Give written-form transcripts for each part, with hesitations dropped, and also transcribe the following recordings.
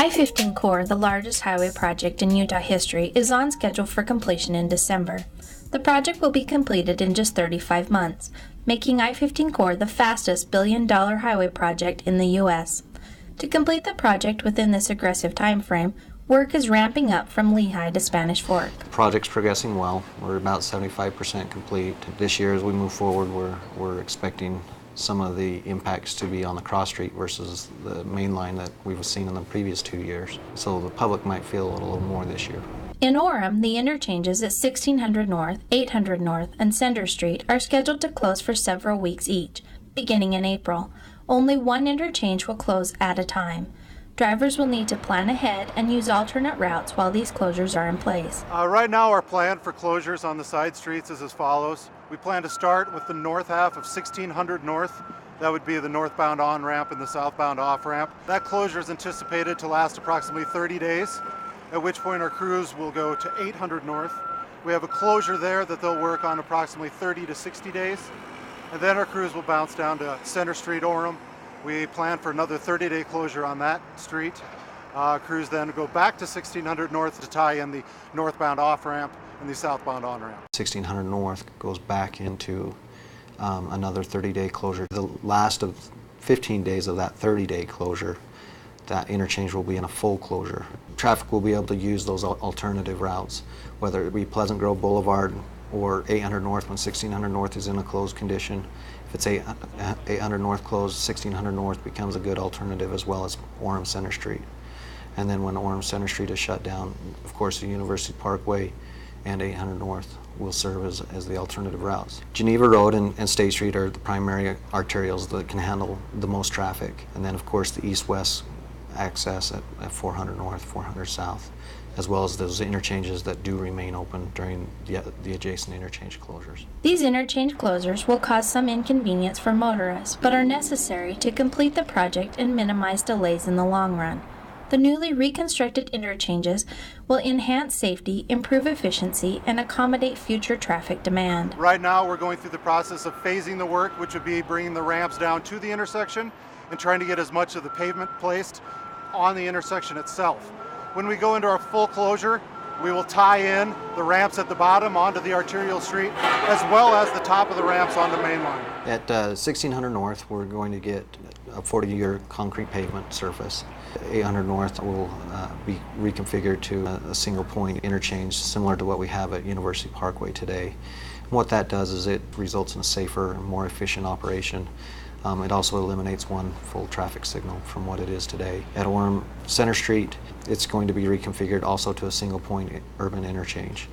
I-15 Core, the largest highway project in Utah history, is on schedule for completion in December. The project will be completed in just 35 months, making I-15 Core the fastest billion-dollar highway project in the U.S. To complete the project within this aggressive time frame, work is ramping up from Lehigh to Spanish Fork. The project's progressing well. We're about 75% complete. This year, as we move forward, we're expecting some of the impacts to be on the cross street versus the main line that we've seen in the previous 2 years. So the public might feel it a little more this year. In Orem, the interchanges at 1600 North, 800 North, and Center Street are scheduled to close for several weeks each, beginning in April. Only one interchange will close at a time. Drivers will need to plan ahead and use alternate routes while these closures are in place. Right now our plan for closures on the side streets is as follows. We plan to start with the north half of 1600 North. That would be the northbound on-ramp and the southbound off-ramp. That closure is anticipated to last approximately 30 days, at which point our crews will go to 800 North. We have a closure there that they'll work on approximately 30 to 60 days. And then our crews will bounce down to Center Street, Orem. We plan for another 30-day closure on that street. Crews then go back to 1600 North to tie in the northbound off-ramp and the southbound on-ramp. 1600 North goes back into another 30-day closure. The last of 15 days of that 30-day closure, that interchange will be in a full closure. Traffic will be able to use those alternative routes, whether it be Pleasant Grove Boulevard or 800 North when 1600 North is in a closed condition. If it's 800 North closed, 1600 North becomes a good alternative, as well as Orem Center Street. And then when Orem Center Street is shut down, of course the University Parkway and 800 North will serve as the alternative routes. Geneva Road and State Street are the primary arterials that can handle the most traffic. And then of course the east-west access at 400 North, 400 South, as well as those interchanges that do remain open during the adjacent interchange closures. These interchange closures will cause some inconvenience for motorists, but are necessary to complete the project and minimize delays in the long run. The newly reconstructed interchanges will enhance safety, improve efficiency, and accommodate future traffic demand. Right now we're going through the process of phasing the work, which would be bringing the ramps down to the intersection and trying to get as much of the pavement placed on the intersection itself. When we go into our full closure, we will tie in the ramps at the bottom onto the arterial street, as well as the top of the ramps on the main line. At 1600 North, we're going to get a 40-year concrete pavement surface. 800 North will be reconfigured to a single point interchange similar to what we have at University Parkway today. And what that does is it results in a safer and more efficient operation. It also eliminates one full traffic signal from what it is today. At Orem Center Street, it's going to be reconfigured also to a single point urban interchange.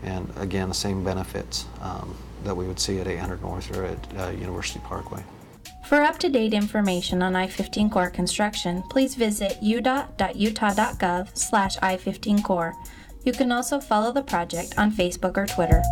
And again, the same benefits that we would see at 800 North or at University Parkway. For up-to-date information on I-15 Core construction, please visit udot.utah.gov/I-15 Core. You can also follow the project on Facebook or Twitter.